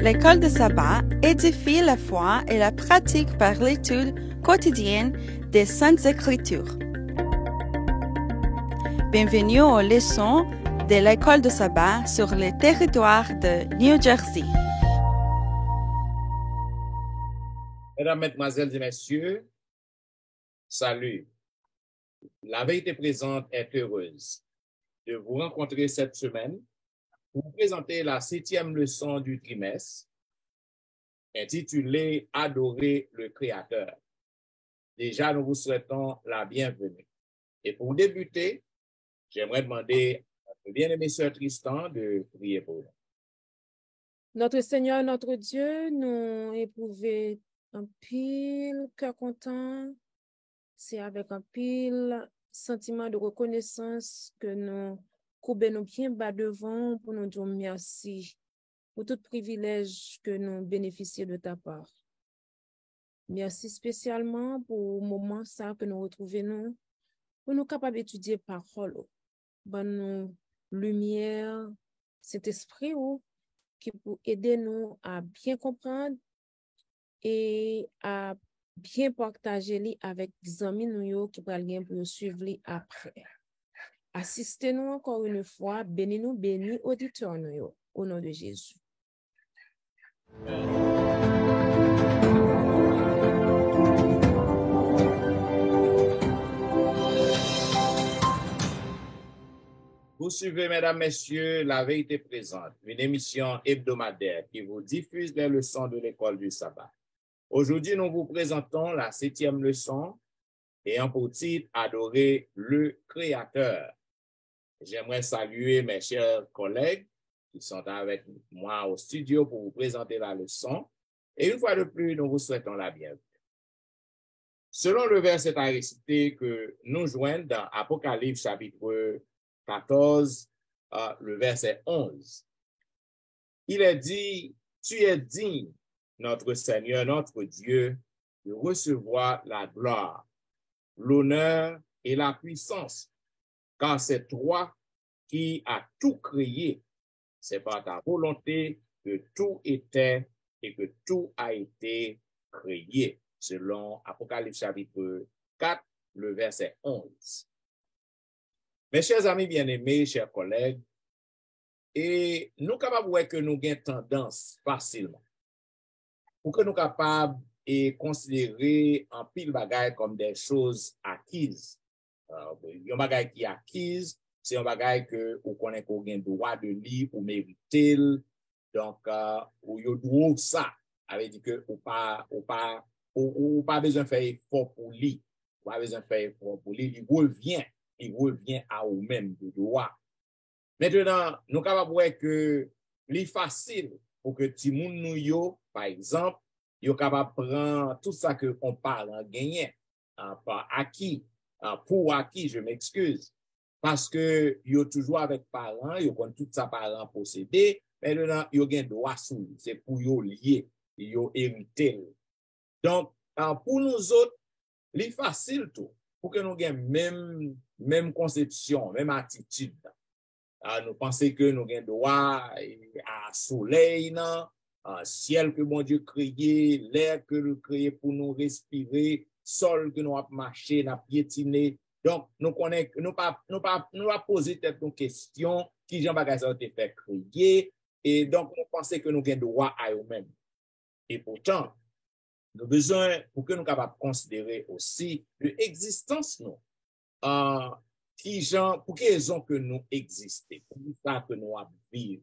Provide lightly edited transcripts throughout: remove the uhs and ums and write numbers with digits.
L'école de sabbat édifie la foi et la pratique par l'étude quotidienne des Saintes Écritures. Bienvenue aux leçons de l'école de sabbat sur le territoire de New Jersey. Mesdames, Mesdemoiselles et Messieurs, salut. La vérité présente est heureuse de vous rencontrer cette semaine pour vous présenter la 7e leçon du trimestre intitulée « Adorer le Créateur ». Déjà, nous vous souhaitons la bienvenue. Et pour débuter, j'aimerais demander à notre bien-aimé sœur Tristan de prier pour nous. Notre Seigneur, notre Dieu, nous éprouver un pile cœur content. C'est avec un pile sentiment de reconnaissance que nous courbons nos pieds bas devant pour nous dire merci pour tout privilège que nous bénéficions de ta part. Merci spécialement pour le moment ça que nous retrouvons nous, pour nous capables d'étudier parole, bonne lumière, cet esprit qui peut aider nous à bien comprendre et à bien partager li avec des amis nous qui pourraient bien pour suivre li après. Assistez-nous encore une fois, bénis-nous, bénis auditeurs nous au nom de Jésus. Vous suivez, mesdames, messieurs, La Vérité Présente, une émission hebdomadaire qui vous diffuse les leçons de l'école du sabbat. Aujourd'hui, nous vous présentons la 7e leçon ayant pour titre « Adorer le Créateur ». J'aimerais saluer mes chers collègues qui sont avec moi au studio pour vous présenter la leçon. Et une fois de plus, nous vous souhaitons la bienvenue. Selon le verset à réciter que nous joignons dans Apocalypse chapitre 14, le verset 11, il est dit, « Tu es digne, notre Seigneur, notre Dieu, de recevoir la gloire, l'honneur et la puissance, car c'est toi qui as tout créé. C'est par ta volonté que tout était et que tout a été créé. » Selon Apocalypse chapitre 4, le verset 11. Mes chers amis bien-aimés, chers collègues, et nous capables de que nous avons tendance facilement pour que nous capables de considérer un pile bagaille comme des choses acquises. Un bagaille qui est acquise, c'est un bagaille que vous connaissez qu'on a droit de lire ou mériter. Donc, vous avez ça. Ça veut dire que vous n'avez pas besoin de faire effort pour lire. Vous n'avez pas besoin de faire effort pour lire. Il revient à vous-même de droit. Maintenant, nous sommes capables de voir que c'est facile pour que tout le monde, par exemple, est capable de prendre tout ça que on parle en gagnant, par acquis, pour acquis, je m'excuse. Parce que yo toujours avec parents, yo ont tout ça parents possédé, maintenant yo gen droit sur, c'est pour yo lié, yo hérité. Donc pour nous autres, c'est facile tout, pour que nous ayons même conception, même attitude. Nous pensons que nous avons droit à soleil, à ciel que mon Dieu créé, l'air que nous créé pour nous respirer, sol que nous avons marché, nous avons piétiné. Donc, nous pas poser une question qui Jean Bagasse a été fait créer, et donc nous pensons que nous avons droit à eux-mêmes. Et pourtant, nous avons besoin pour que nous soyons capables de considérer aussi l'existence nous. Pour quelles raisons que nous existons, pour ça que nous vivons.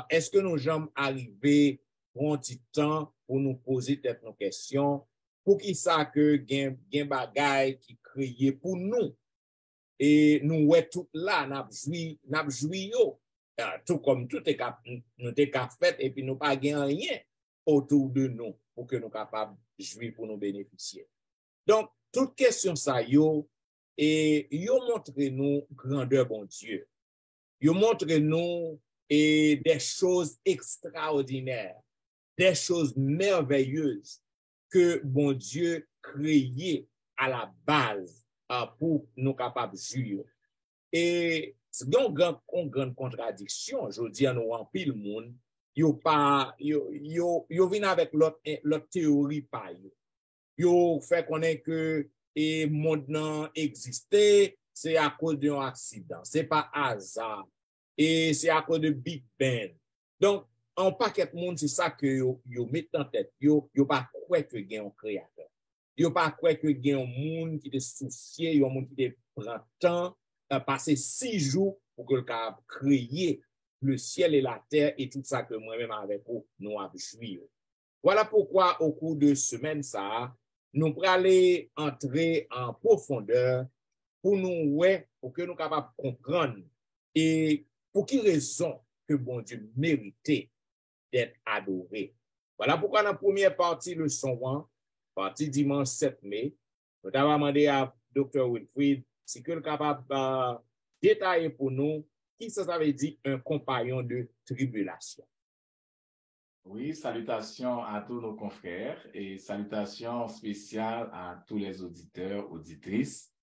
Est-ce que nous sommes arrivés pour un petit temps pour nous poser nos questions, pour qui ça que gen bagay qui créé pour nous, et nous ouais tout là, n'a joui yo, tout comme tout est nous est fait, et puis nous pas gen rien autour de nous pour que nous capables de jouir pour nous bénéficier. Donc, toute question ça yo, et yo montre nous grandeur bon Dieu. Yo montre nous des choses extraordinaires, des choses merveilleuses que bon Dieu créé à la base pour nous capables de jouir. Et c'est une grande contradiction. Je dis à nous en pile monde yo vin avec l'autre théorie pa yo. Yo fait connaître que et monde nan existé, c'est à cause d'un accident, c'est pas hasard. Et c'est à cause de Big Bang. Donc, en paquet de monde, c'est ça que yo met en tête. Yo pas croire que gen un créateur. Yo pas croire que gen un monde qui te soucié, un monde qui te prend temps, passer 6 jours pour que le cap créer le ciel et la terre et tout ça que moi-même avec vous, nous avons suivi. Voilà pourquoi au cours de semaine ça, nous allons aller entrer en profondeur pour nous, pour que nous capables de comprendre et pour quelle raison que bon Dieu méritait d'être adoré. Voilà pourquoi dans la première partie, le son 1, partie dimanche 7 mai, nous avons demandé à Dr. Wilfrid si que est capable de détailler pour nous qui ça veut dire un compagnon de tribulation. Oui, salutations à tous nos confrères et salutations spéciales à tous les auditeurs, auditrices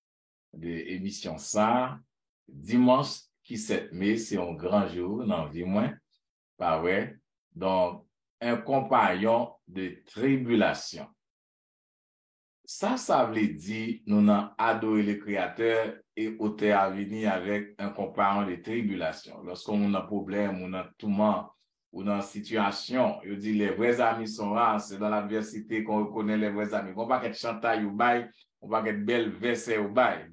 de l'émission ça. Dimanche qui 7 mai, c'est un grand jour, non, vie moins, pas vrai. Donc, un compagnon de tribulation. Ça veut dire, nous avons adoré le Créateur et auteur à venir avec un compagnon de tribulation. Lorsqu'on a un problème, on a tout le monde, ou dans une situation, je dis les vrais amis sont rares, c'est dans l'adversité qu'on reconnaît les vrais amis. On va être chantaille ou bail, on va être belle verset ou bail.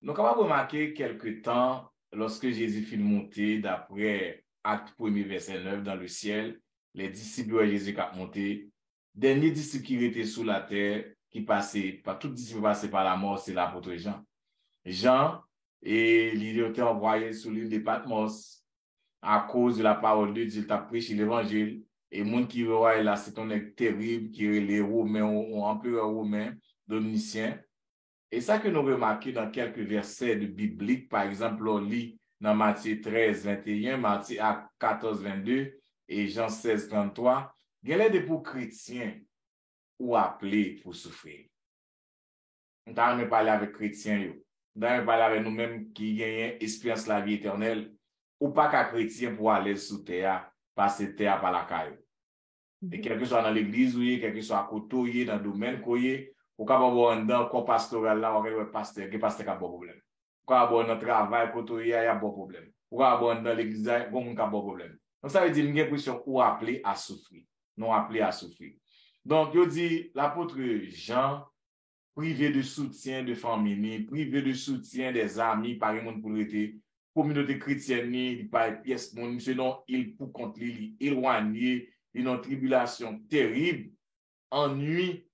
Donc, on va remarquer quelque temps, lorsque Jésus fit monter, d'après Acte 1er, verset 9, dans le ciel, les disciples de Jésus qui ont monté, dernier disciple qui était sous la terre, qui passait, pas tout disciple passé par la mort, c'est l'apôtre Jean. Jean, et il était envoyé sur l'île de Patmos, à cause de la parole de Dieu, il t'a prêché l'évangile, et le monde qui voit là, c'est un acte terrible, qui est les Romains, ou empereur romain, dominicien. Et ça que nous remarquons dans quelques versets de biblique, par exemple, on lit dans Matthieu 13, 21, Matthieu 14, 22, et Jean 16, 33, il y a des pour chrétiens ou appelés pour souffrir. On t'a même parlé avec chrétiens, on t'a même parlé avec nous-mêmes qui gagnent expérience la vie éternelle, ou pas qu'à chrétien pour aller sous terre, passer terre par la caille. Et quel que soit dans l'église, quel que soit à côté, dans le domaine, ou quand on va dans le pastoral là, on va pasteur, qui pasteur a un bon problème. Quand on va dans le travail, côté, il y a un bon problème. Ou quand on va dans l'église, il y a un bon problème. Donc ça veut dire qu'il y a une question ou appelé à souffrir, non appelé à souffrir. Donc, il dit l'apôtre Jean, privé de soutien de famille, privé de soutien des amis, par exemple, pour l'été, communauté chrétienne, il par pièce, sinon il pour contre lui, éloigné, une tribulation terrible, ennui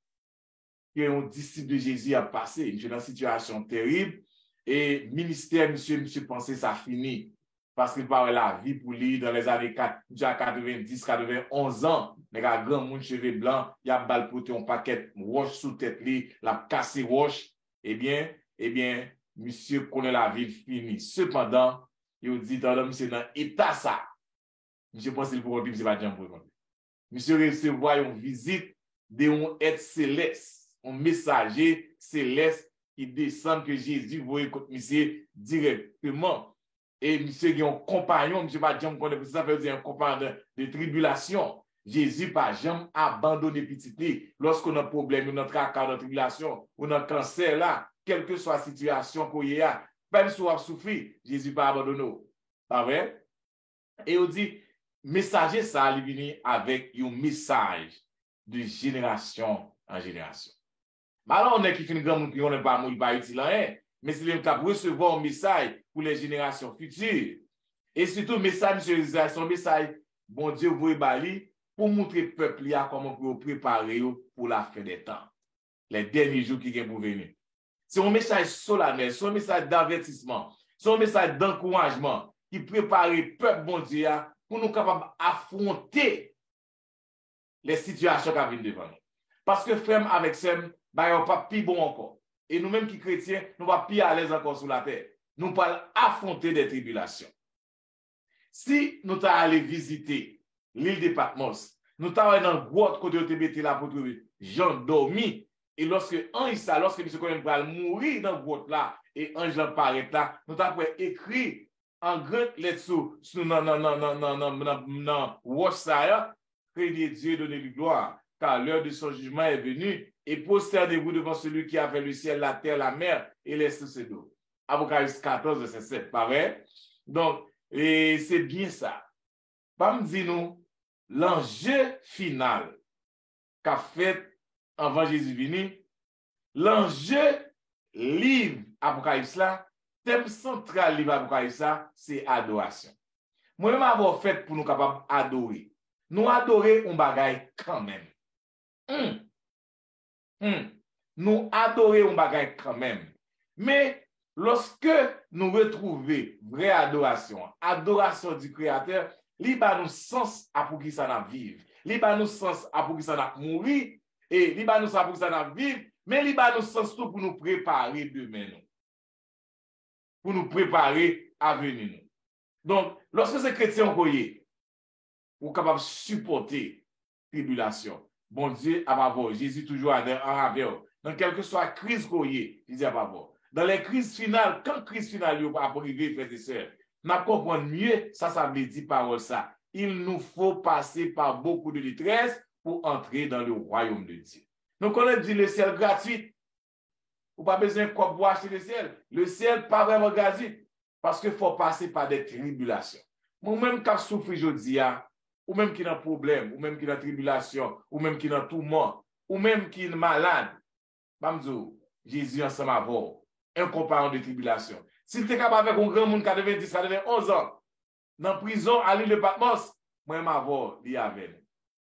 que un disciple de Jésus a passé, une situation terrible, et ministère, monsieur pensé ça fini, parce qu'il parle la vie pour lui dans les années 90, 91 ans, les gars, grand monde, cheveux blancs, il y a balle pour un paquet roche sous tête, la cassé roche, eh bien, monsieur connaît la vie finie. Cependant, il dit, monsieur dans l'état ça, monsieur pense qu'il pourrait monsieur pas dire pour monsieur recevoir une visite d'un être céleste, un messager céleste qui descend que Jésus voyait contre monsieur directement. Et monsieur qui est un compagnon, monsieur pas jamais connaît, ça veut dire un compagnon de tribulation. Jésus pas jamais abandonné petit lorsqu'on a un problème, on a un tracas de tribulation, on a un cancer là, quelle que soit la situation qu'on y a, même si on a souffert, Jésus pas abandonné. Pas vrai? Et on dit, messager ça, il vient avec un message de génération en génération. Alors on est qui finit grand monde, on n'est pas utile rien. Mais c'est le cas pour recevoir un message pour les générations futures. Et surtout, message, son message, bon Dieu, vous bali pour montrer au peuple comment vous préparer pour la fin des temps. Les derniers jours qui viennent pour venir. C'est un message solennel, c'est un message d'avertissement, c'est un message d'encouragement qui prépare le peuple, bon Dieu, pour nous capables d'affronter les situations qui viennent devant nous. Parce que frère avec Sem, bah, on pas plus bon encore. Et nous-mêmes qui chrétiens, nous ne sommes pas plus à l'aise encore sur la terre. Nous allons affronter des tribulations. Si nous allons visiter l'île de Patmos, nous allons dans le grotte côté de TBT là pour trouver Jean dormi. Et lorsque M. Cohen va mourir dans le grotte là, et Ange apparaît là, nous allons écrire en grand lettre sous non wash ça, craignez Dieu, donnez-lui gloire, car l'heure de son jugement est venue, et prosternez-vous devant celui qui a fait le ciel, la terre, la mer et les sources d'eau. Apocalypse 14, verset 7, pareil. Donc, et c'est bien ça. Pas me dire nous, l'enjeu final qu'a fait avant Jésus venu, l'enjeu livre Apocalypse là, thème central livre Apocalypse là, c'est adoration. Moi-même avoir fait pour nous capables d'adorer. Nous adorer un bagage quand même. Nous adorer un bagage quand même. Mais lorsque nous retrouvons vraie adoration du Créateur, li ba nous sens à pour qui ça n'a vivre. Li ba nous sens à pour qui ça n'a mourir et li ba nous sens pour qui ça n'a vivre, mais li ba nous sens tout pour nous préparer demain nous. Pour nous préparer à venir nous. Donc, lorsque ces chrétiens voyez, vous êtes capable de supporter tribulation. Bon Dieu, à ma Jésus toujours en avec vous. Dans quelle que soit la crise qu'on y il dit à ma voix. Dans les crises finales, quand crise finale va arriver, frères et sœurs, nous comprenons mieux, ça veut dire parole ça. Il nous faut passer par beaucoup de détresse pour entrer dans le royaume de Dieu. Donc, on a dit le ciel gratuit. Vous n'avez pas besoin de quoi pour acheter le ciel. Le ciel, pas vraiment gratuit. Parce qu'il faut passer par des tribulations. Moi-même, quand je souffre aujourd'hui, ou même qui a un problème, ou même qui a une tribulation, ou même qui a un tourment, ou même qui est malade, Jésus ensemble avec vous, un compagnon de tribulation. Si tu es capable avec un grand monde qui a 90, 91 ans, dans la prison, à l'île de Patmos, moi, je m'avoue, il y avait.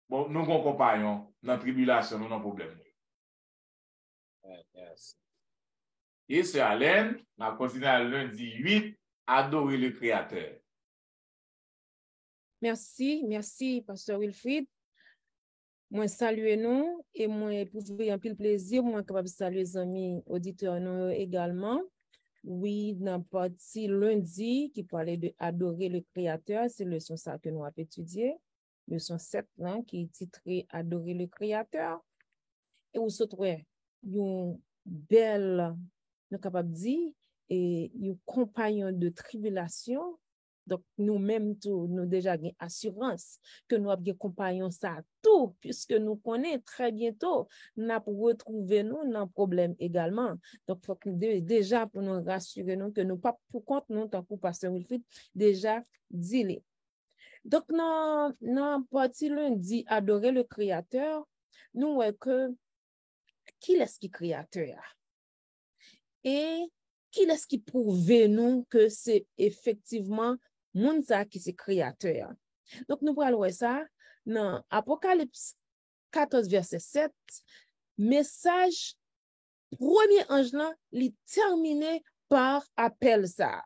Bon, nous, un compagnon, dans la tribulation, nous avons un problème. Yes. Et sur Alain, on a continué à lundi 8, adorer le Créateur. Merci, Pasteur Wilfrid. Moi, saluer nous et moi, pour un peu le plaisir, moi, capable de saluer les amis auditeurs nous également. Oui, dans la partie lundi qui parlait de adorer le Créateur, c'est le leçon ça que nous avons étudié. Leçon 7, hein, qui est titré Adorer le Créateur. Et où se trouve une belle, nous capable de dire, et un compagnon de tribulation. Donc, nous-mêmes, nous déjà avons assurance que nous avons des compagnons ça tout, puisque nous connaissons très bientôt, nous avons retrouvé nous dans le problème également. Donc, il faut que déjà, pour nous rassurer nous, que nous pas pour compte nous, tant que Pasteur Wilfrid, déjà dit. Donc, dans partie lundi, adorer le Créateur, nous voyons que qui est-ce qui est Créateur? Et qui est-ce qui prouve nous que c'est effectivement moun sa qui c'est Créateur? Donc, nous allons voir ça dans Apocalypse 14, verset 7. Message, premier ange là, il terminé par appel ça.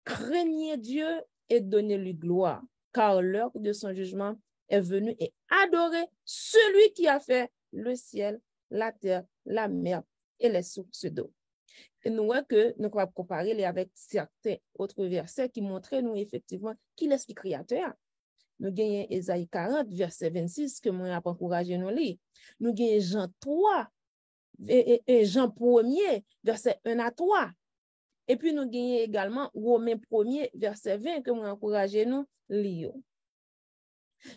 Craignez Dieu et donnez-lui gloire, car l'heure de son jugement est venue, et adorez celui qui a fait le ciel, la terre, la mer et les sources d'eau. Et nous voyons que nous pouvons comparer avec certains autres versets qui montrent nous effectivement qui est le Créateur. Nous avons Ésaïe 40, verset 26, que moi j'ai encouragé nous lire. Nous avons Jean 3 et Jean 1er, verset 1 à 3. Et puis nous avons également Romains 1er, verset 20, que moi j'ai encouragé nous lire.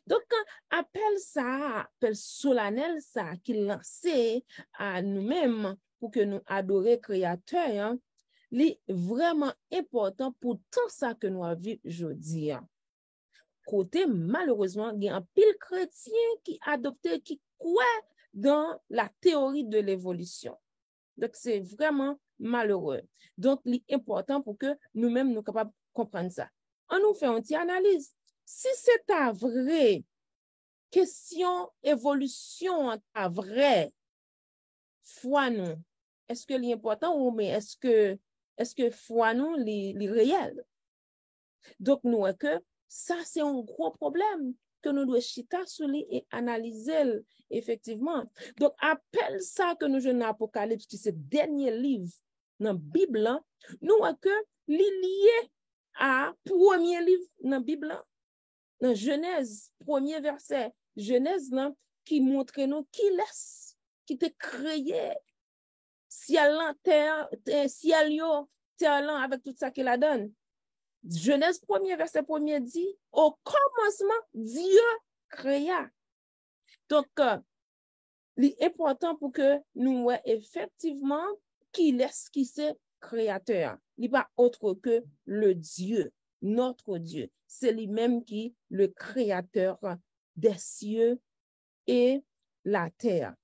Donc, appel solennel ça qui lancé à nous-mêmes pour que nous adorions Créateur, hein, est vraiment important pour tout ça que nous avons vu aujourd'hui. Côté, malheureusement, il y a un pile chrétien qui adopte, qui croit dans la théorie de l'évolution. Donc, c'est vraiment malheureux. Donc, c'est important pour que nous-mêmes nous capables de comprendre ça. On nous fait une petite analyse. Si c'est ta vraie question, évolution, ta vraie foi, nous, est-ce que l'important ou mais est-ce que foi, nous, les réel? Donc, nous, que ça, c'est un gros problème que nous devons chita sur lui et analyser effectivement. Donc, appelle ça que nous jouons dans l'Apocalypse, qui c'est le dernier livre dans la Bible, nous, que lié à premier livre dans la Bible, dans Genèse, premier verset, Genèse, là, qui montre nous qui laisse, qui te créé, ciel, terre, ciel, terre avec tout ça qu'il a donné. Genèse 1er, verset 1er dit, au commencement, Dieu créa. Donc, l'important pour que nous voyons effectivement qui c'est créateur. Il n'est pas autre que le Dieu, notre Dieu. C'est lui-même qui est le créateur des cieux et la terre.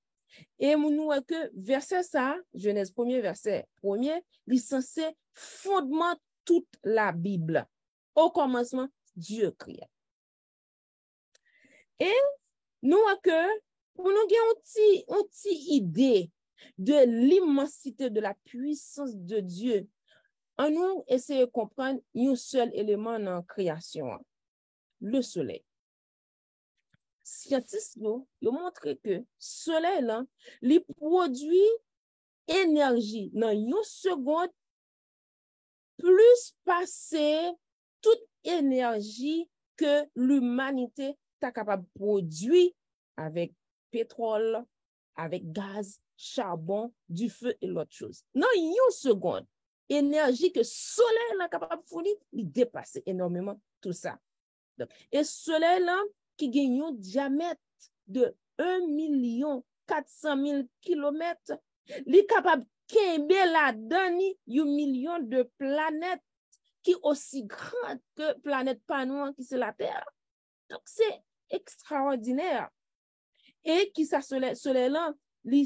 Et nous voyons que verset ça, Genèse 1er, verset 1er, il est censé fondement toute la Bible. Au commencement, Dieu créa. Et nous voyons que pour nous avoir une petite idée de l'immensité de la puissance de Dieu, on nous essaie de comprendre un seul élément dans la création, le soleil. Scientifiques ont montré que le soleil là, il produit énergie dans une seconde plus passer toute énergie que l'humanité est capable de produire avec pétrole, avec gaz, charbon, du feu et l'autre chose. Dans une seconde, énergie que le soleil est capable de fournir, il dépasse énormément tout ça. Donc, et le soleil là, qui gagne un diamètre de 1,4 million km, il est capable de la donner 1 million de planètes qui sont aussi grandes que planète Panois qui c'est la Terre. Donc, c'est extraordinaire. Et qui ça soleil là,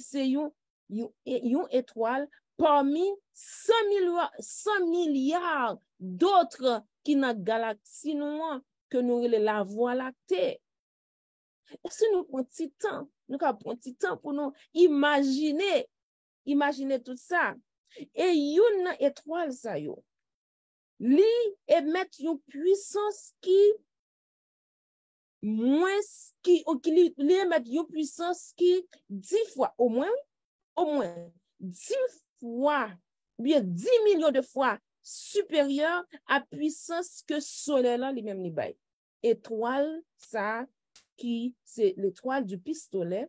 c'est une étoile parmi 100 milliards d'autres qui dans la galaxie noire que nous la Voie lactée. Et si nous prenons un petit temps, pour nous imaginer tout ça. Et une étoile ça yo, li émet une puissance qui émet une puissance qui 10 fois au moins 10 fois, bien 10 millions de fois supérieure à puissance que soleil là lui-même li bay. Étoile ça qui c'est l'étoile du pistolet,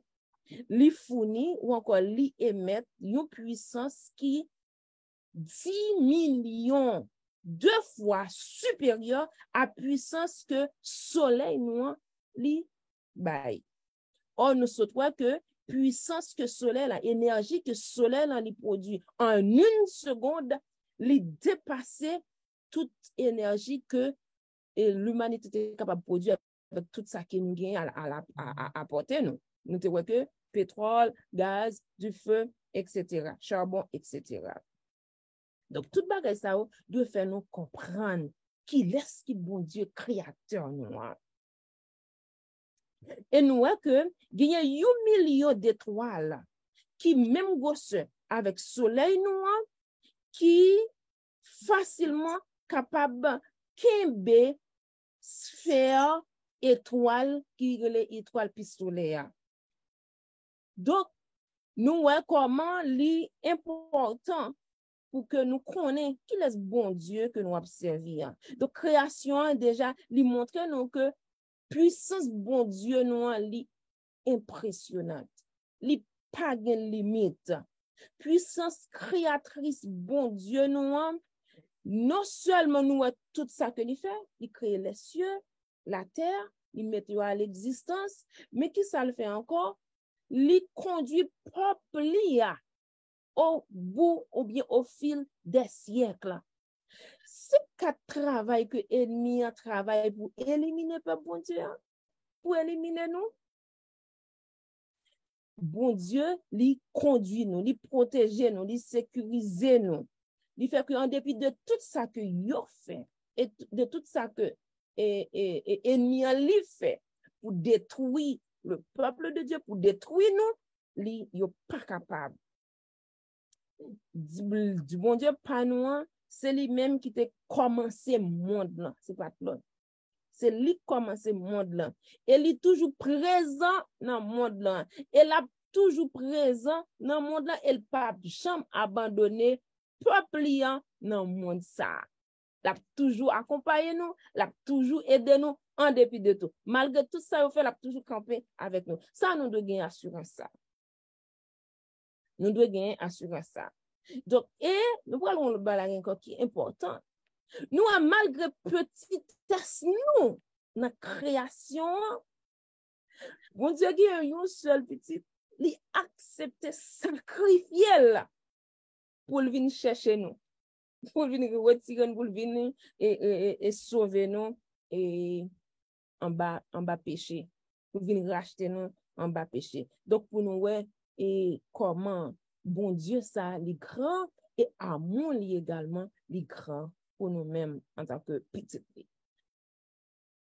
li fournit ou encore li émet une puissance qui 10 millions de fois supérieure à puissance que soleil noir li bay. Or nous souhaitons que puissance que soleil la énergie que soleil li produit en une seconde li dépasser toute énergie que l'humanité est capable de produire avec tout ça qui nous gagne à apporter nous. Nous te voyons que pétrole, gaz, du feu, etc., charbon, etc. Donc, tout bagage ça doit faire nous comprendre qui est-ce qui bon Dieu créateur nous. Et nous voyons que il y a 1 million d'étoiles qui même gosse avec soleil noir qui facilement capable kembe sphère étoile qui est l'étoile pistolet. Donc, nous voyons comment l'important pour que nous connaissions qui est bon Dieu que nous observons. Donc, création, déjà, lui montre nous que puissance bon Dieu nous est impressionnante. Li pas de limite. Puissance créatrice bon Dieu nous non seulement nous tout ça que il fait, il crée les cieux, la terre, il met à l'existence, mais qui ça le fait encore? Il conduit propre lia au bout ou bien au fil des siècles. C'est qu'un travail que l'ennemi a travaillé pour éliminer le bon Dieu, pour éliminer nous. Bon Dieu, il conduit nous, il protège nous, il sécurise nous. Il fait qu'en dépit de tout ça que yo fait et de tout ça que ennemi li fait pour détruire le peuple de Dieu, pour détruire nous, li yo pas capable. Du bon Dieu pas nous, c'est lui-même qui t'a commencé monde là, c'est pas l'autre. C'est lui qui commencé monde là. Et il est toujours présent dans le monde là. Et là toujours présent dans le monde là, elle pas jamais abandonné peuple dans le monde ça. L'a toujours accompagné nous, l'a toujours aidé nous en dépit de tout. Malgré tout ça, il fait l'a toujours campé avec nous. Ça nous doit gagner assurance ça. Nous devons gagner assurance ça. Donc, et nous parlons le balai encore qui est important. Nous, malgré petitesse, nous, dans la création, bon Dieu, qui est un seul petit, il accepte sacrifier là pour venir chercher nous, pour venir retirer nous, pour venir et sauver nous et en bas péché, pour venir racheter nous en bas péché. Donc, pour nous, ouais, et comment bon Dieu, ça, les grands et amour également, les grands pour nous-mêmes en tant que petits.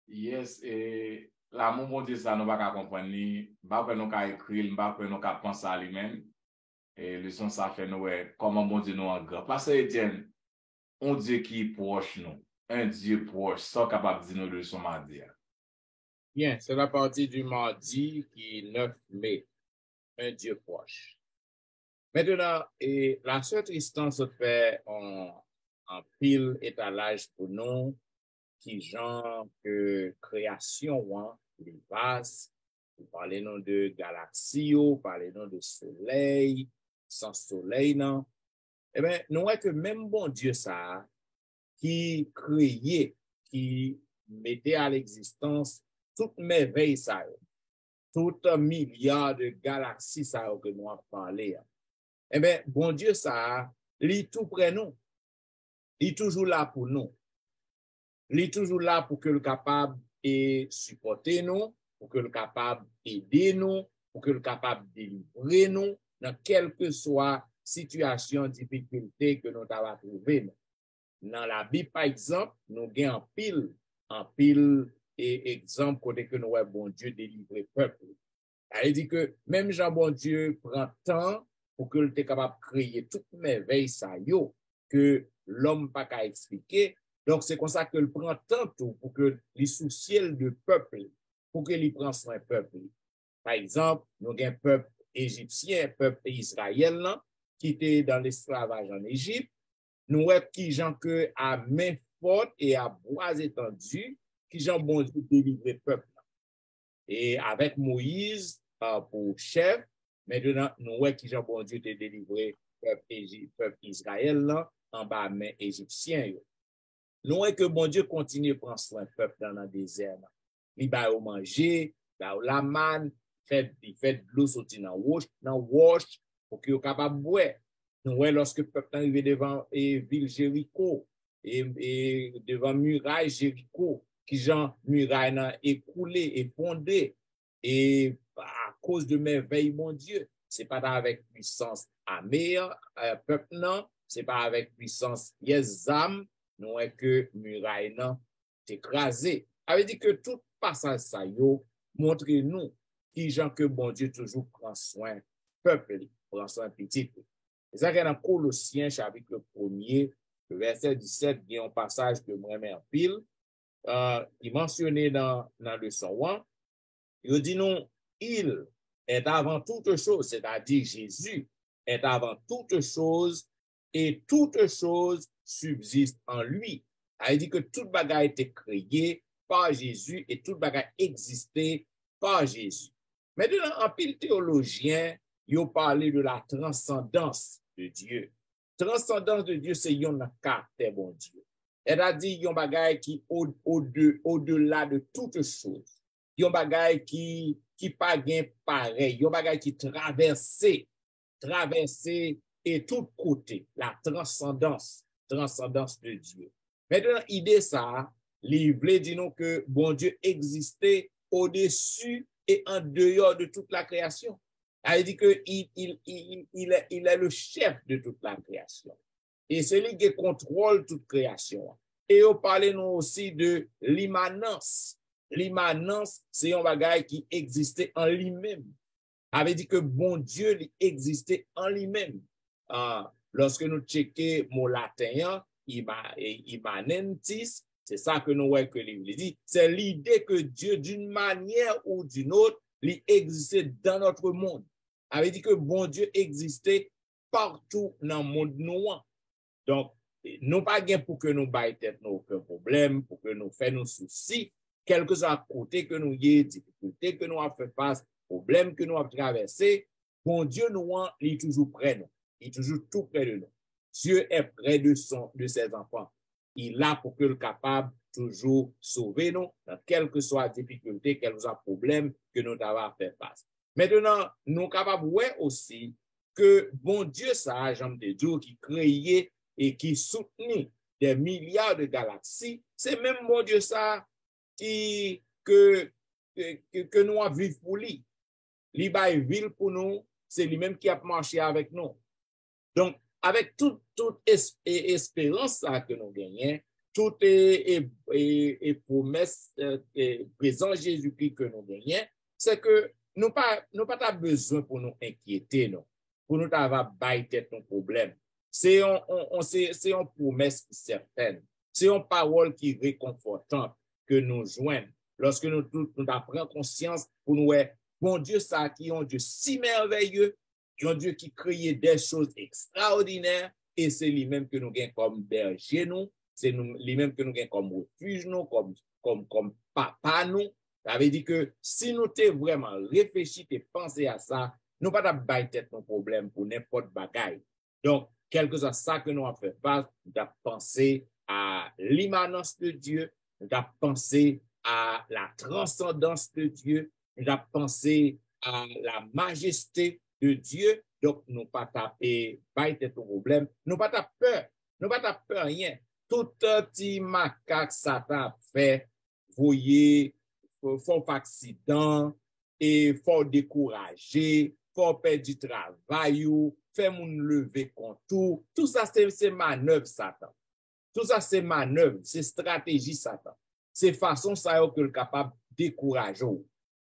Yes, et l'amour bon Dieu, ça, nous va comprendre, pas nous qu'à écrire, pas nous qu'à penser à lui-même. Et le son, ça fait nous, ouais, comment bon Dieu nous en grand. Parce que, Etienne, un Dieu qui est proche nous, un Dieu proche, sans capable de dire nous de son mardi. Bien, c'est la partie du mardi qui est 9 mai, un Dieu proche. Maintenant, et la seule instance fait en pile étalage pour nous, qui genre que création, les vases, parlez-nous de galaxies, parlez-nous de soleil, sans soleil, non? Eh bien, nous voyons que même bon Dieu, ça, qui créait, qui mettait à l'existence toute merveille, ça, tout un milliard de galaxies, ça, que nous avons parlé. Eh bien, bon Dieu, ça, il est tout près nous. Il est toujours là pour nous. Il est toujours là pour que le capable et supporter nous, pour que le capable aider nous, pour que le capable délivrer nous dans quelle que soit situation, difficulté que nous avons trouvé. Dans la Bible, par exemple, nous avons en pile et exemple côté que nous avons bon Dieu délivrer peuple. Elle dit que même Jean bon Dieu prend temps pour que le capable de créer toute merveille ça yo que l'homme pas qu'à expliquer. Donc c'est comme ça que le prend tant pour que les soucies de peuple, pour que les prend soin peuple. Par exemple, nous avons un peuple égyptien, peuple israélien là, qui était dans l'esclavage en Égypte. Nous avons qui gens que à main forte et à bras étendus, qui gens bon Dieu délivrer peuple. Et avec Moïse pour chef, maintenant, nous voyons qui bon Dieu te délivré peuple Israël là, en bas main égyptien. Nous voyons que bon Dieu continue de prendre soin peuple dans le désert. Il va au manger, il va au la manne, il fait de l'eau sortir dans wash pour qu'il soit capable de boire. Nous voyons lorsque le peuple est arrivé devant la ville Jéricho et devant muraille Jéricho, qui genre muraille n'a écoulé et fondé et à cause de merveille mon Dieu, c'est pas avec puissance amère peuple non, c'est pas avec puissance yezam non est que muraille non écrasé. Ça veut dire que tout passage ça yo montre nous qui gens que bon Dieu toujours prend soin peuple, prend soin petit. C'est ça qu'il y a dans Colossiens chapitre 1er verset 17, il y a un passage que moi en pile. Il mentionnait dans le son 1, il dit non, il est avant toute chose, c'est-à-dire Jésus est avant toute chose et toute chose subsiste en lui. Il dit que toute bagaille a été créée par Jésus et toute bagaille existait par Jésus. Maintenant, en pile théologien, ils ont parlé de la transcendance de Dieu. Transcendance de Dieu, c'est un caractère bon Dieu. Elle a dit, il y a un bagage qui au-delà de toute chose. Il y a un bagage qui pas bien pareil. Il y a un bagage qui traverse et tout côté. La transcendance de Dieu. Maintenant, l'idée ça, l'Ible dit nous que bon Dieu existait au-dessus et en dehors de toute la création. Elle dit que il est le chef de toute la création. Et c'est lui qui contrôle toute création. Et on parlait nous aussi de l'immanence. L'immanence, c'est un bagage qui existait en lui-même. Avait dit que bon Dieu existait en lui-même. Lorsque nous checkons mon latin, immanentis, c'est ça que nous voyons que l'Ible dit. C'est l'idée que Dieu, d'une manière ou d'une autre, il existait dans notre monde. Avait dit que bon Dieu existait partout dans le monde noir. Donc, nous pas gain pour que nous baillons tête nos aucun problème, pour que nous fassions nos soucis, quel que soit côté que nous y ait, difficulté que nous avons fait face, problème que nous avons traversé, bon Dieu nous est toujours près nous. Il est toujours tout près de nous. Dieu est près de ses enfants. Il est là pour que le capable toujours sauver nous dans quelle que soit la difficulté, quel que soit le problème que nous avons à faire face. Maintenant, nous sommes capables de voir aussi que bon Dieu, ça, Jean de Dieu, qui créait et qui soutenait des milliards de galaxies, c'est même bon Dieu ça que nous avons vécu pour lui. Il a ville pour nous, c'est lui-même qui a marché avec nous. Donc, avec toute espérance que nous gagnons, toute promesse présent Jésus-Christ que nous gagnons, c'est que nous pas besoin pour nous inquiéter, non, pour nous avoir bailler nos problèmes. C'est une promesse certaine, c'est une parole qui est réconfortante que nous joignons lorsque nous apprenons conscience pour nous, bon Dieu, ça qui est un Dieu si merveilleux, un Dieu qui crée des choses extraordinaires, et c'est lui-même que nous gagnons comme berger, nous, c'est lui-même que nous gagnons comme refuge, nous, comme papa, nous. Ça veut dire que si nous t'es vraiment réfléchi et pensé à ça, nous ne pouvons pas bailler nos problèmes pour n'importe bagaille. Donc, quel que soit ça que nous avons fait face, nous avons pensé à l'immanence de Dieu, nous avons pensé à la transcendance de Dieu, nous avons pensé à la majesté de Dieu. Donc, nous ne pouvons pas taper bailler nos problèmes, nous ne pouvons pas peur, nous ne pouvons pas peur rien. Tout petit macaque Satan fait, voyez, faut accident et faut décourager, faut perdre du travail, faire mon lever contre tout ça c'est manœuvre Satan. Tout ça c'est manœuvre, c'est stratégie Satan. C'est façon ça que le capable décourager,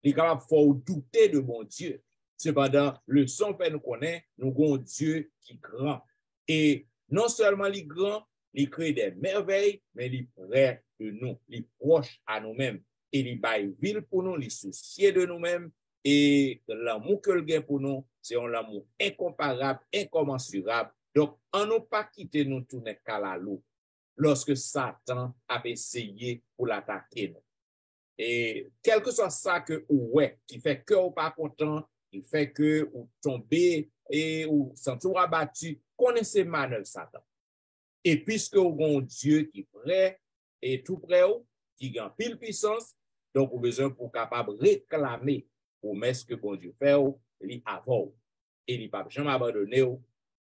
il est capable faut douter de mon Dieu. Cependant, le son fait nous connaît, nous avons un Dieu qui est grand et non seulement il est grand, il crée des merveilles, mais il est près de nous, il est proche à nous-mêmes. Et il baille ville pour nous, il soucie de nous-mêmes, et l'amour que le gain pour nous, c'est un amour incomparable, incommensurable. Donc, on ne pas quitter nous tout n'est qu'à la loup, lorsque Satan a essayé pour l'attaquer nous. Et quel que soit ça que ouais, qui fait que ou pas content, qui fait que ou tomber et ou sentir abattu, connaissez manœuvre Satan. Et puisque vous avez un Dieu qui est prêt et tout près, qui a pile puissance, donc vous avez besoin pour capable réclamer promesse que bon Dieu fait, il avant. Et il pas jamais abandonné.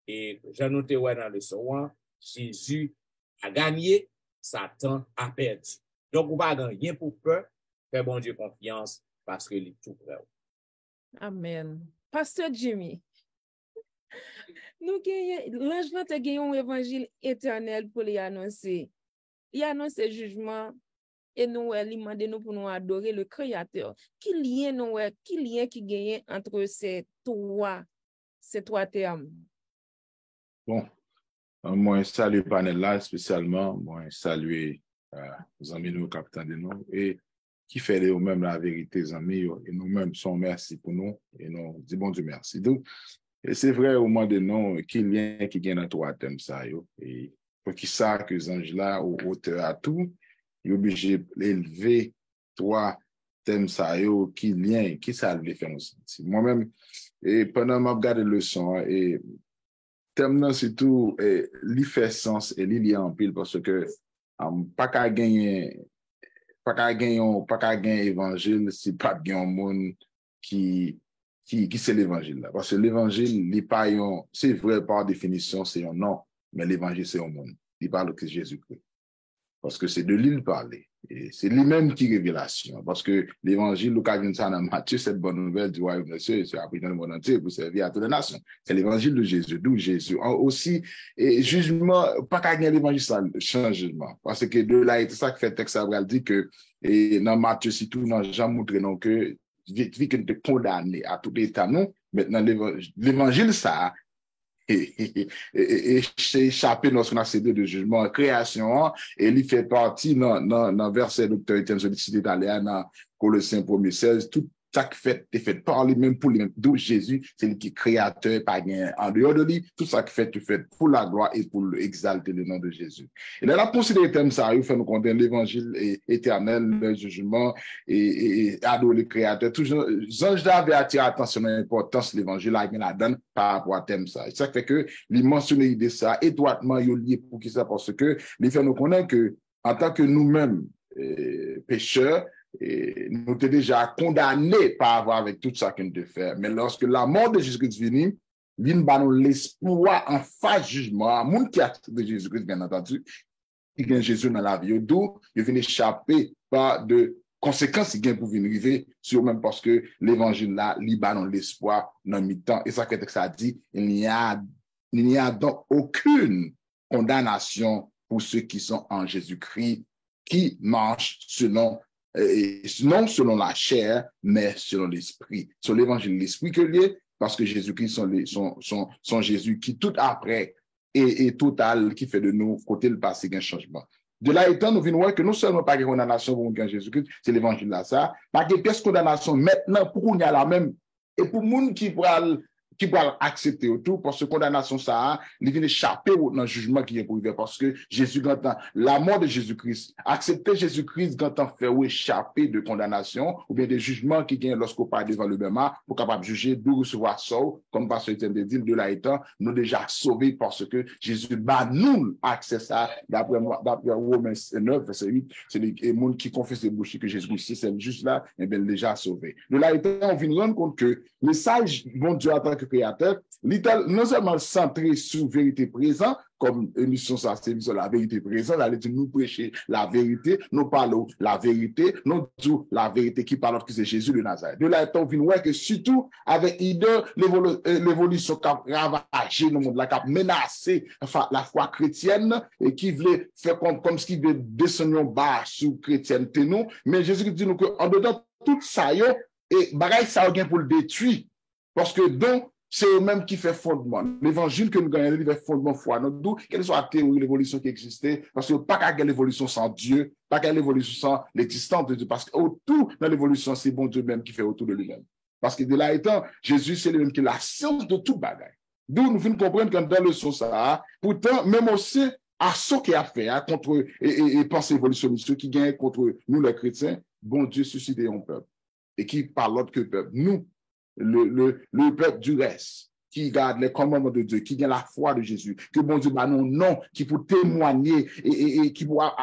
Et j'ai noté dans le soin, Jésus a gagné, Satan a perdu. Donc vous n'avez rien pour peur, faites bon Dieu confiance parce qu'il est tout près. Amen. Pasteur Jimmy. Nous l'ange a gagné un évangile éternel pour les annoncer. Il annonce le jugement et nous lui demande nous pour nous adorer le Créateur. Qui lien qui gagne entre ces trois termes? Bon, moi saluer le panel là spécialement, moi saluer les amis nous capitaine de nous et qui fait eux-mêmes la vérité les amis et nous-mêmes sont merci pour nous et nous disons bon Dieu merci. Donc et c'est vrai au moment de nous qui lien qui gagne dans trois thèmes ça yo et pour qui ça que les anges là au hauteur à tout il est obligé d'élever trois thèmes ça yo qui lien qui ça le fait aussi. Moi-même et pendant m'a regardé le leçon et thème là c'est tout li fait sens et li en pile parce que pas qu'à gagner évangile si pas bien un monde qui c'est l'évangile là parce que l'évangile n'est pas c'est vrai par définition c'est un nom mais l'évangile c'est un monde il parle que Jésus-Christ parce que c'est de lui parler et c'est lui-même qui révélation parce que l'évangile l'occasion ça dans Matthieu cette bonne nouvelle du royaume de Dieu c'est appris dans le monde entier pour servir à toutes les nations c'est l'évangile de Jésus d'où Jésus aussi et jugement pas qu'à gagner l'évangile ça changement parce que de là et tout ça qui fait texte Abraham dit que et dans Matthieu si tout dans Jean montré non que vu que nous condamné à tout état non maintenant l'évangile ça et c'est échappé dans ce qu'on a cédé de jugement création et il fait partie dans verset docteur Étienne sollicité dans Colossiens 1:16 tout ça qui fait, est fait par lui-même, pour lui-même. D'où Jésus, c'est lui qui est créateur, pas rien en dehors de lui. Tout ça qui fait, tu fais pour la gloire et pour exalter le nom de Jésus. Et là, la considérer thème ça, il fait nous connaître l'évangile éternel, le jugement et adorer le créateur. Toujours, Jean avait attiré l'attention à l'importance de l'évangile, la donne par rapport à thème ça. Ça fait que, il mentionne l'idée ça, étroitement, il est lié pour qui ça, parce que, il fait nous connaître que, en tant que nous-mêmes, pécheurs, et nous étions déjà condamnés par avoir avec tout ça qu'on devait faire. Mais lorsque la mort de Jésus-Christ vient, il va nous l'espoir en face jugement, à monde qui a de Jésus-Christ, bien entendu, qui gagne Jésus dans la vie, d'où il vient échapper par de conséquences qui gagne pour venir arriver sur même parce que l'évangile là, il va nous l'espoir dans le mi-temps. Et ça, que ça dit, il n'y a donc aucune condamnation pour ceux qui sont en Jésus-Christ, qui marchent non selon la chair, mais selon l'esprit. Sur l'évangile de l'esprit que lié, parce que Jésus-Christ sont Jésus qui tout après est total, qui fait de nous côté le passé un changement. De là étant, nous venons voir que non seulement pas de condamnation pour nous Jésus-Christ, c'est l'évangile là ça, pas de pièce condamnation maintenant pour qu'on y a la même, et pour monde qui va accepter tout, parce que condamnation ça, il vient échapper dans le jugement qui est pour lui, parce que Jésus, quand la mort de Jésus-Christ, accepter Jésus-Christ quand on fait échapper de condamnation, ou bien des jugements qui viennent lorsqu'on parle devant le même pour capable de juger, de recevoir ça, comme pasteur Etienne de dire, de là étant, nous déjà sauvés parce que Jésus bat nous accès ça, d'après Romains 9, verset 8, c'est les monde qui confessent les bouches que Jésus-Christ, c'est juste là, et bien déjà sauvé. De là étant, on vient rendre compte que le message, bon Dieu, en tant que créateur, non seulement centré sur vérité présente, comme émission ça, c'est sur la vérité présente, elle dit nous prêcher la vérité, nous parlons la vérité, nous disons la vérité qui parle que c'est Jésus de Nazareth. De là, on vient voir que surtout avec l'évolution qui a ravagé le monde, qui a menacé la foi chrétienne et qui voulait faire comme ce qui veut descendre bas sous chrétienté nous, mais Jésus dit nous qu'en dedans tout ça, et bagaille ça vient pour le détruire. Parce que donc, c'est eux-mêmes qui fait fondement. L'évangile que nous gagnons, il fait fondement foi. D'où, quelle soit la théorie, l'évolution qui existait, parce que pas qu'à l'évolution sans Dieu, pas qu'à l'évolution sans l'existence de Dieu, parce que autour dans l'évolution, c'est bon Dieu même qui fait autour de lui-même. Parce que de là étant, Jésus, c'est lui-même qui est la science de tout bagaille. D'où nous venons comprendre que dans le sens ça, pourtant, même aussi, à ce qu'il a fait, contre, et pensée évolutionniste, qui gagne contre nous les chrétiens, bon Dieu suscite un peuple. Et qui parle l'autre que peuple. Nous, le peuple du reste, qui garde les commandements de Dieu, qui a la foi de Jésus, que bon Dieu bah non, non, qui pour témoigner et qui pourra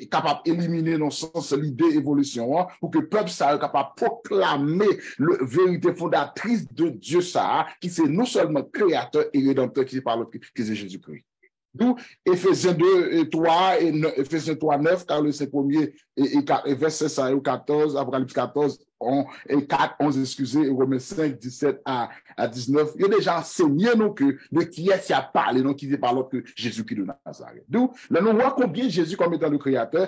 capable d'éliminer dans le sens l'idée évolution, hein, pour que le peuple soit capable de proclamer la vérité fondatrice de Dieu ça, qui c'est non seulement créateur et rédempteur qui parle qui c'est Jésus-Christ. D'où Éphésiens 2 et 3 et Éphésiens 3, 9, car le c'est premier et verset 5 et 14, Apocalypse 14, et 4, 11, excusez, et Romains 5, 17 à 19. Il y a déjà enseigné nous que de qui est-ce qui a parlé, non, qui dit par l'autre que Jésus-Christ de Nazareth. D'où, là, nous voyons combien Jésus comme étant le créateur,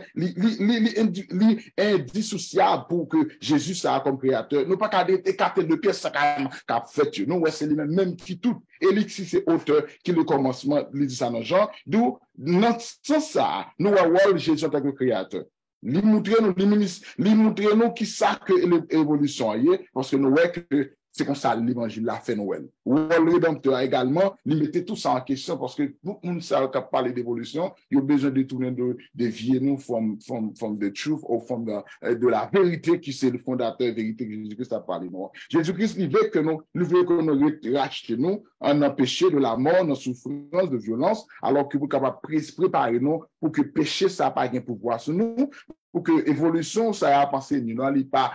indissociable pour que Jésus soit comme créateur. Nous pas qu'à écarter de pièces, ça qu'a fait. Nous, ouais, c'est lui-même, même qui tout. Et lui, si c'est auteur, qui le commencement, il dit ça dans Jean. D'où, sans ça, nous voyons Jésus en tant que créateur. Li montre nous qui ça que l'évolution est, parce que nous voyons que c'est comme ça l'évangile l'a fait Noël. Ou le rédempteur également, il mettait tout ça en question parce que tout le monde sait qu'on parle d'évolution, il y a besoin de tourner de vier nous from the truth ou de la vérité qui c'est le fondateur vérité que Jésus-Christ a parlé. Jésus-Christ, il veut que nous racheter nous en empêcher de la mort, de la souffrance, de violence, alors que vous capable préparer nous pour que péché ça n'a pas de pouvoir sur nous, pour que évolution ça a passé nous, il pas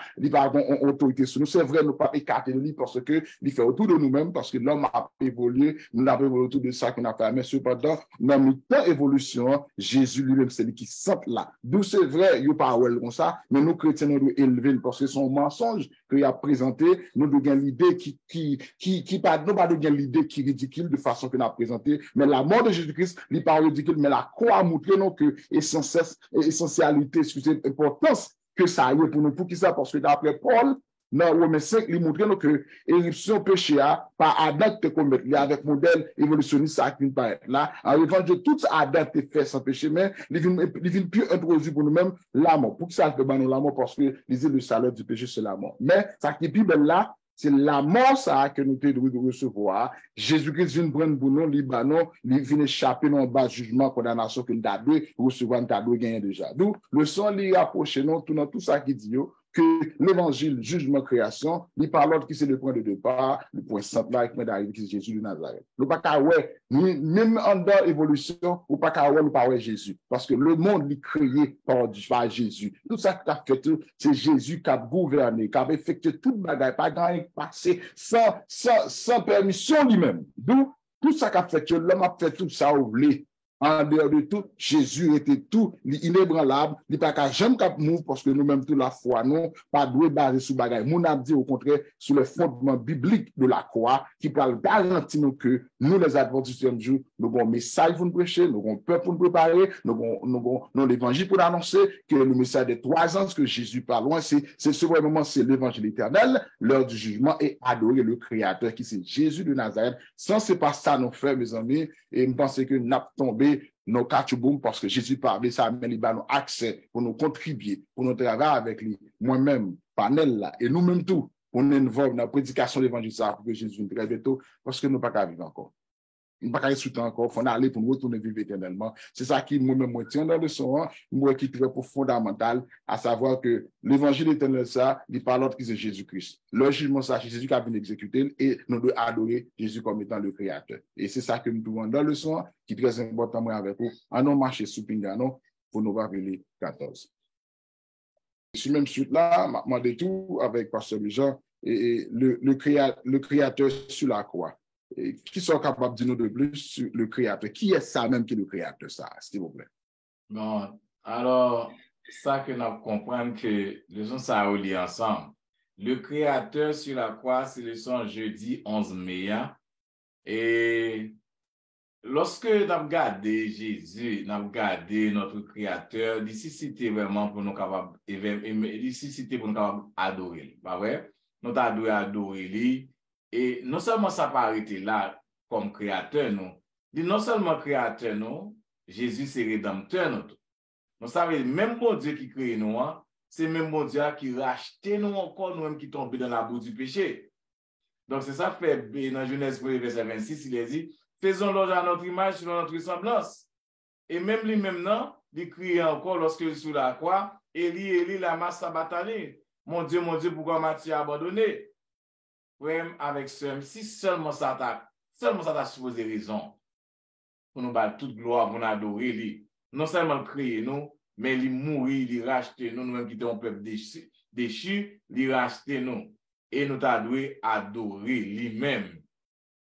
autorité sur nous. C'est vrai, nous pas écarter lui parce que il fait autour de nous-mêmes, parce que l'homme a évolué, nous avons évolué autour de ça qu'on a fait, mais cependant, dans le temps évolution, Jésus lui-même, c'est lui qui sent là. D'où c'est vrai, il n'y a pas comme ça, mais nous chrétiens, nous devons élever parce que son mensonge qu'il a présenté, nous devons l'idée nous pas de l'idée qui est ridicule de façon qu'on a présenté, mais la mort de Jésus-Christ, il n'est pas ridicule, mais la croix a montré non que essentialité, excusez, importance que ça a eu pour nous, pour qui ça, parce que d'après Paul, dans Romains 5, il montre que éruption péché a par Adam te commettre avec modèle évolutionniste ça qui paraît là. En revanche, tout Adam te fait sans péché, mais il vient plus introduire pour nous-mêmes la mort. Pour que ça fait nous la mort parce que le salaire du péché c'est la mort. Mais ça qui est Bible là, c'est la mort ça que nous devons recevoir. Jésus-Christ vient prendre pour nous, Libanon, il vient échapper dans le bas jugement, condamnation que nous avons recevoir, nous avons gagné déjà. Donc, le sang lui approche nous, tout ça qui dit que l'évangile, jugement, création, il parle qui c'est le point de départ, le point central qui est d'arriver, qui c'est Jésus de Nazareth. Nous pas qu'à ouais, même en dans l'évolution, ou pas qu'à ouais, nous pas ouais Jésus. Parce que le monde est créé par Jésus. Tout ça qui a fait, c'est Jésus qui a gouverné, qui a effectué toute bagaille, pas gagné passé sans permission lui-même. D'où tout ça qui a fait, l'homme a fait tout ça oublié. En dehors de tout, Jésus était tout, inébranlable, il n'y a pas jamais qu'à mouvoir parce que nous-mêmes, toute la foi, non, pas doué basé sur bagaille. Mon a dit au contraire sur le fondement biblique de la croix qui parle garantir nous que nous, les adventistes du jour, nous avons un message pour nous prêcher, nous avons un peuple pour nous préparer, nous avons l'évangile pour annoncer que le message des 3 ans que Jésus parle, c'est ce moment, c'est l'évangile éternel, l'heure du jugement et adorer le Créateur qui c'est Jésus de Nazareth. Sans c'est pas ça nous fait, mes amis, et je pense que nous avons tombé nos cachuboum parce que Jésus parlait, ça amène nous accès pour nous contribuer, pour nous travailler avec lui, moi-même, panel là, et nous-mêmes tout, on est involvé dans la prédication de l'évangile pour que Jésus nous très bientôt, parce que nous ne pouvons pas vivre encore. Nous ne pouvons pas ressusciter encore, il faut aller pour nous retourner vivre éternellement. C'est ça qui, moi-même, me tient dans le son, moi qui est très fondamental, à savoir que l'évangile éternel, ça, il parle d'autre qui c'est Jésus-Christ. Le jugement, ça, c'est Jésus qui a venu exécuter et nous devons adorer Jésus comme étant le Créateur. Et c'est ça que nous trouvons dans le son, qui est très important, moi, avec vous, en non marcher sous Pingano, pour nous rappeler 14. Sur même suite là, m'a demandé tout avec Pasteur Jean et le Créateur sur la croix. Et qui sont capables de dire nous de plus sur le Créateur? Qui est ça même qui est le Créateur, ça, s'il vous plaît? Bon, alors, ça que nous comprenons que les gens ça relie ensemble. Le Créateur sur la croix, c'est le son jeudi 11 mai. Et lorsque nous avons regardé Jésus, nous avons regardé notre Créateur, d'ici c'était vraiment pour nous capables, d'ici c'était pour nous capables d'adorer. Pas vrai? Nous avons adoré lui. Et non seulement ça n'a pas arrêté là comme créateur, non seulement créateur, non, Jésus c'est rédempteur, non. Nous savons, même bon Dieu qui crée nous, c'est même bon Dieu qui rachète nous encore, nous-mêmes qui tombons dans la boue du péché. Donc c'est ça fait, dans Genèse 1, verset 26, il a dit, faisons l'homme à notre image, selon notre ressemblance. Et même lui, maintenant, il crie encore lorsque il est sous la croix, Élie, la masse sabatanée. Mon Dieu, pourquoi m'as-tu abandonné? Avec ce, si seulement ça t'a supposé raison pour nous battre toute gloire, pour nous adorer lui. Non seulement créer nous, mais il mourir, il racheter nous, nous-mêmes qui sommes un peuple déchu, il racheter nous. Et nous t'avons adorer lui-même.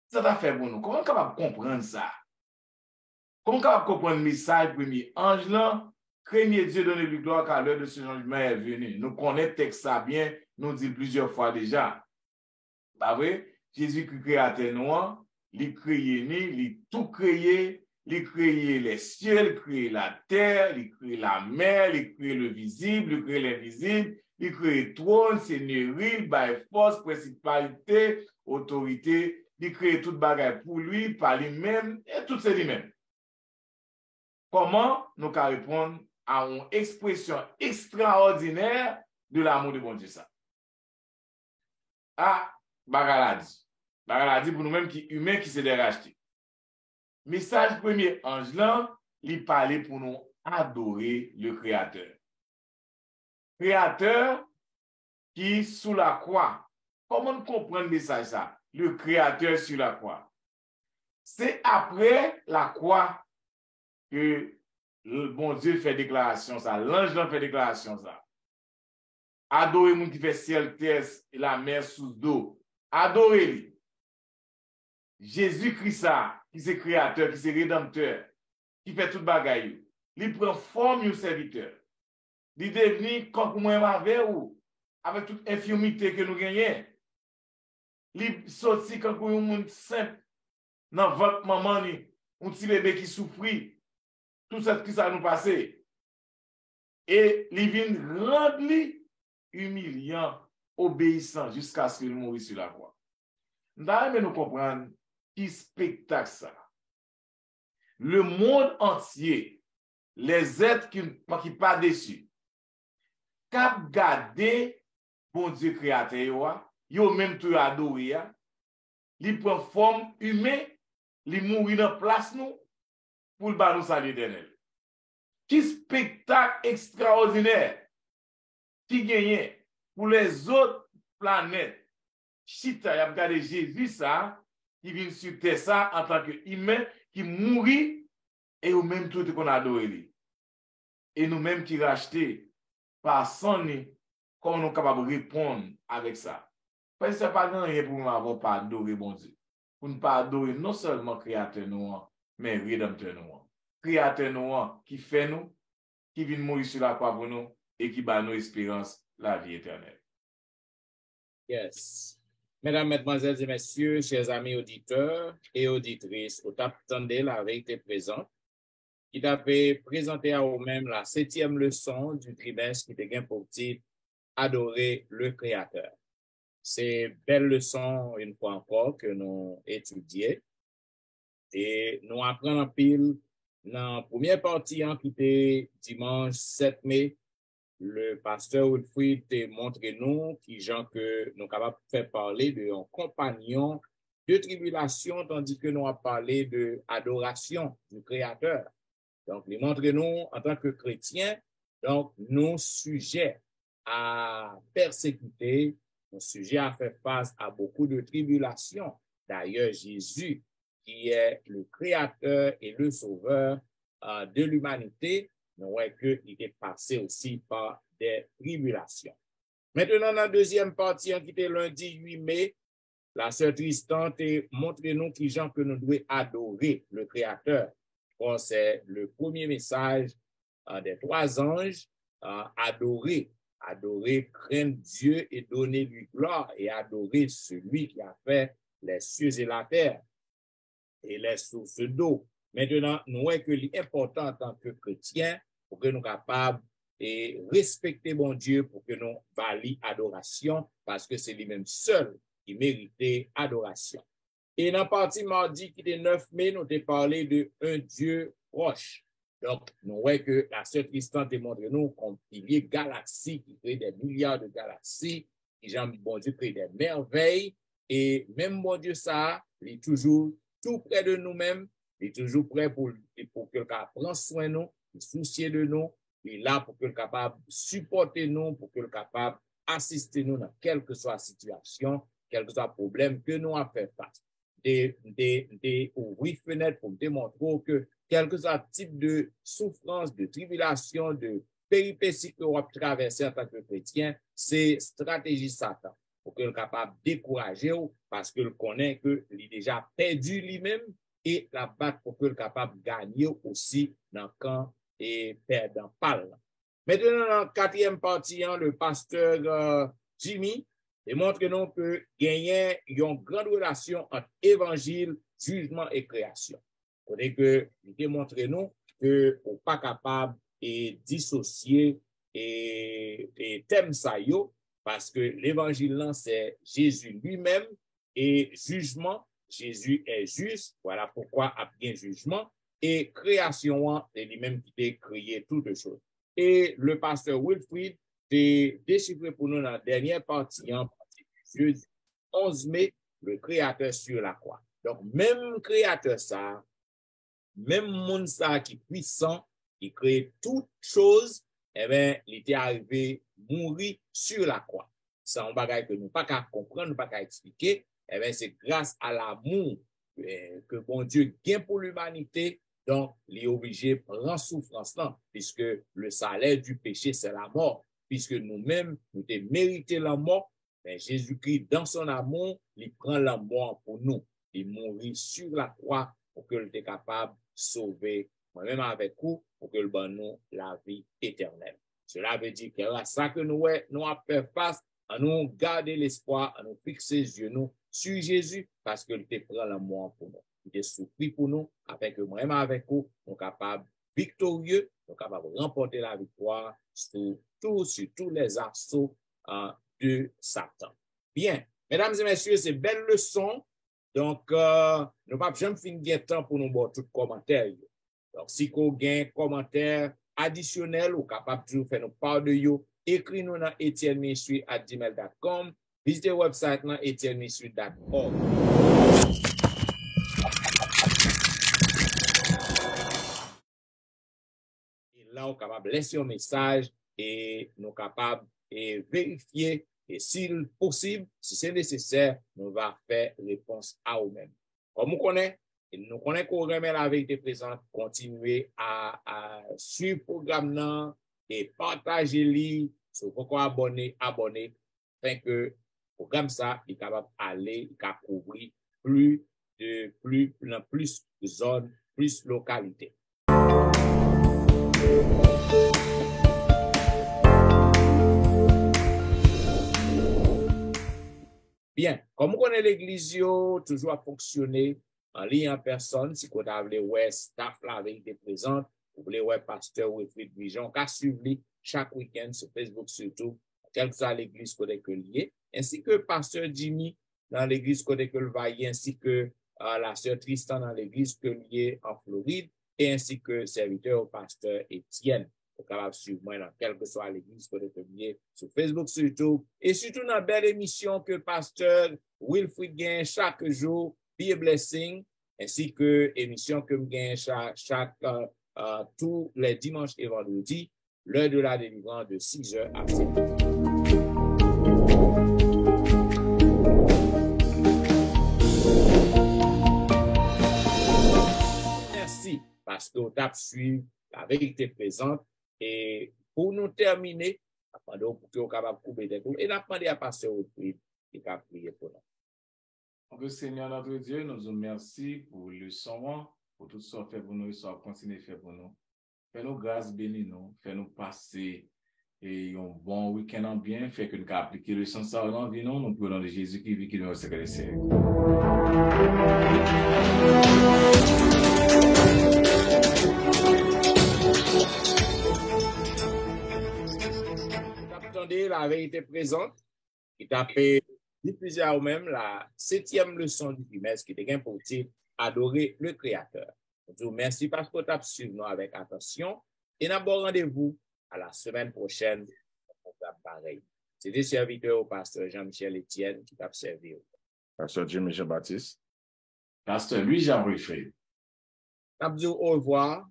Ça t'a fait pour nous. Comment on est capable de comprendre ça? Comment on est capable de comprendre le message premier ange là? Craignez Dieu, donnez-lui gloire car l'heure de ce changement est venue. Nous connaissons le texte ça bien, nous dit plusieurs fois déjà. Bah oui, Jésus qui créateur noir, il créé il tout créé, il créé les cieux, il créé la terre, il créé la mer, il créé le visible, il créé l'invisible, il créé trône, seigneurie, by force, principalité, autorité, il créé toute bagaille pour lui, par lui-même, et tout c'est lui-même. Comment nous pouvons répondre à une expression extraordinaire de l'amour de bon Dieu ça? Ah, Bagaladi pour nous-mêmes qui humains qui se dérachetent. Message premier ange là, il parlait pour nous adorer le Créateur. Créateur qui sous la croix. Comment nous comprenons le message ça? Le Créateur sur la croix. C'est après la croix que le bon Dieu fait déclaration ça. L'ange là fait déclaration ça. Adorer moun qui fait ciel, terre et la mer sous d'eau. Adorez-lui. Jésus-Christ, qui c'est créateur, qui c'est rédempteur, qui fait toute bagaille. Il prend forme de serviteur. Il devient comme moi avec vous, avec toute infirmité que nous gagnons. Il sortit quand un monde simple dans votre maman, un petit bébé qui souffrit. Tout ça qui ça nous passe. Et il vient rendre humiliant obéissant jusqu'à ce qu'il mourut sur la croix. Nous devons nous comprendre qui spectacle ça. Le monde entier, les êtres qui ne pas déçus, cap garder bon Dieu créateur, yo même tout adoré, il prend forme humaine, il mourit dans place nous pour le nous salut éternel. Qui spectacle extraordinaire qui gagne pour les autres planètes. Chita, y a regardé Jésus ça, qui vient sur terre ça en tant qu'humain, qui mourit et au même tout qu'on adore lui. Et nous-mêmes qui rachetés par son nez, comment nous sommes capables de répondre avec ça. Parce que ce n'est pas rien pour nous avoir pas adoré bon Dieu. Pour ne pas adorer non seulement créateur nous, mais rédempteur nous. Créateur nous qui fait nous, qui vient mourir sur la croix pour nous et qui bat nos espérances la vie éternelle. Yes. Mesdames, Mesdemoiselles et Messieurs, chers amis auditeurs et auditrices, vous attendez la vérité présente qui t'avait présenté à vous-même la 7e leçon du trimestre qui était pour titre Adorer le Créateur. C'est belle leçon, une fois encore, que nous étudions et nous apprenons en pile dans la première partie qui était dimanche 7 mai. Le pasteur Wilfried a montré nous qui gens que nous sommes capables de faire parler de un compagnon de tribulation, tandis que nous avons parlé de adoration du Créateur. Donc, il montre nous en tant que chrétiens, donc nous sujets à persécuter, nous sujets à faire face à beaucoup de tribulations. D'ailleurs, Jésus, qui est le Créateur et le Sauveur de l'humanité, nous voyons qu'il est passé aussi par des tribulations. Maintenant, dans la deuxième partie, qui était lundi 8 mai, la sœur Tristan a montré nous qui gens que nous devons adorer le Créateur. C'est le premier message des 3 anges, adorer, craindre Dieu et donner lui gloire et adorer celui qui a fait les cieux et la terre et les sources d'eau. Maintenant, nous voyons que l'important en tant que chrétien, pour que nous soyons capables de respecter bon Dieu, pour que nous valions adoration, parce que c'est lui-même seul qui méritait adoration. Et dans la partie mardi qui était 9 mai, nous avons parlé de un Dieu proche. Donc, nous voyons que la sœur Tristan démontre nous comme il y a galaxies qui créent des milliards de galaxies, qui j'aime bon Dieu crée des merveilles, et même bon Dieu ça, il est toujours tout près de nous-mêmes, il est toujours prêt pour que le cas prenne soin de nous, il soucie de nous, il est là pour que le capable supporter nous, pour que le capable assister nous dans quelle que soit la situation, quel que soit le problème que nous avons fait face. Ouvrir fenêtre pour démontrer que quel que soit le type de souffrance, de tribulation, de péripéties que l'on a traversé en tant que chrétien, c'est stratégie Satan pour qu'il soit capable de décourager parce qu'il connaît qu'il est déjà perdu lui-même et la battre pour qu'il soit capable de gagner aussi dans le camp et perdant pâle. Maintenant, dans la 4e partie, le pasteur Jimmy démontre nous que gagner une grande relation entre évangile, jugement et création. C'est que il démontre nous que on pas capable de dissocier et thème ça yo parce que l'évangile là c'est Jésus lui-même et jugement, Jésus est juste, voilà pourquoi il y a bien jugement et création c'est lui-même qui a créé toutes choses. Et le pasteur Wilfried a déchiffré pour nous dans la dernière partie jeudi 11 mai, le Créateur sur la croix. Donc, même Créateur ça, même monde ça qui est puissant, qui crée toutes choses, eh bien, il était arrivé mourir sur la croix. C'est un bagage que nous pas qu'à comprendre, nous pas qu'à expliquer. Eh bien, c'est grâce à l'amour que bon Dieu gagne pour l'humanité. Donc, il est obligé de prendre souffrance là, puisque le salaire du péché, c'est la mort. Puisque nous-mêmes, nous avons mérité la mort, mais Jésus-Christ, dans son amour, il prend la mort pour nous. Il mourit sur la croix pour qu'il soit capable de sauver moi-même avec vous, pour que le bon nous la vie éternelle. Cela veut dire que là, ça que nous avons fait face, à nous garder l'espoir, à nous fixer les yeux nous sur Jésus, parce qu'il te prend la mort pour nous. Il te souffrit pour nous, afin que moi-même avec vous, nous sommes capables victorieux, nous sommes capables de remporter la victoire sur tous les assauts de Satan. Bien, mesdames et messieurs, c'est belle leçon. Donc, nous pas jamais finir temps pour nous voir tout commentaire. Donc, si vous avez un commentaire additionnel ou capable de faire nous part de yo, écris-nous dans etienneministry@gmail.com. Visitez le website dans etienneministry.org. Et là, on est capable de laisser un message et nous sommes capables de vérifier. Et si possible, si c'est nécessaire, nous allons faire réponse à vous-même. Comme nous connaissons, qu'on remet la vérité présente, continuez à suivre le programme et partager-le, si vous abonner, afin que le programme ça est capable d'aller, couvrir plus de zones, plus de localités. Bien, comme on connaît l'église, toujours à fonctionner en ligne en personne, si vous avez ouais staff la vérité présente, vous voulez ouais pasteur Wilfrid Vision, qu'à suivre chaque week-end sur Facebook surtout, quelle que soit l'église côté que lié, ainsi que pasteur Jimmy dans l'église côté que le Vaillé, ainsi que la sœur Tristan dans l'église que lié en Floride, et ainsi que serviteur au pasteur Étienne. Vous pouvez suivre moi dans quelle que soit l'église côté que lié sur Facebook surtout, et surtout dans la belle émission que pasteur Wilfrid gagne chaque jour, Be a Blessing, ainsi que émission que me gagne tous les dimanches et vendredis, l'heure de la délivrance de 6h à 7h. Merci parce que vous avez suivi la vérité présente et pour nous terminer, pour que vous soyez capable de couper des coups et d'apprendre à passer au prix et à prier pour nous. Donc, Seigneur notre Dieu, nous vous remercions pour le son, pour tout ce que fait pour nous, ce que continue de faire pour nous. Fais-nous grâce, bénis-nous, fais-nous passer et un bon week-end en bien, fait que nous puissions appliquer le sens à notre vie, nous prenons de Jésus qui vit, qui nous secret des siècles. Attendez la vérité présente, qui t'a fait diffuser à vous-même la 7e leçon du trimestre qui était pour titre Adorer le Créateur. Je vous remercie parce que vous avez suivi nous avec attention et nous avons rendez-vous à la semaine prochaine. Pareil. C'était serviteur au pasteur Jean-Michel Etienne qui t'a servi. Pasteur Jimmy Jean-Baptiste. Pasteur Louis-Jean Ruffet. Nous vous au revoir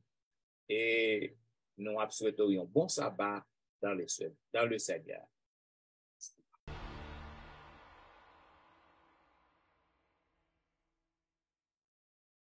et nous souhaitons un bon sabbat dans le Seigneur.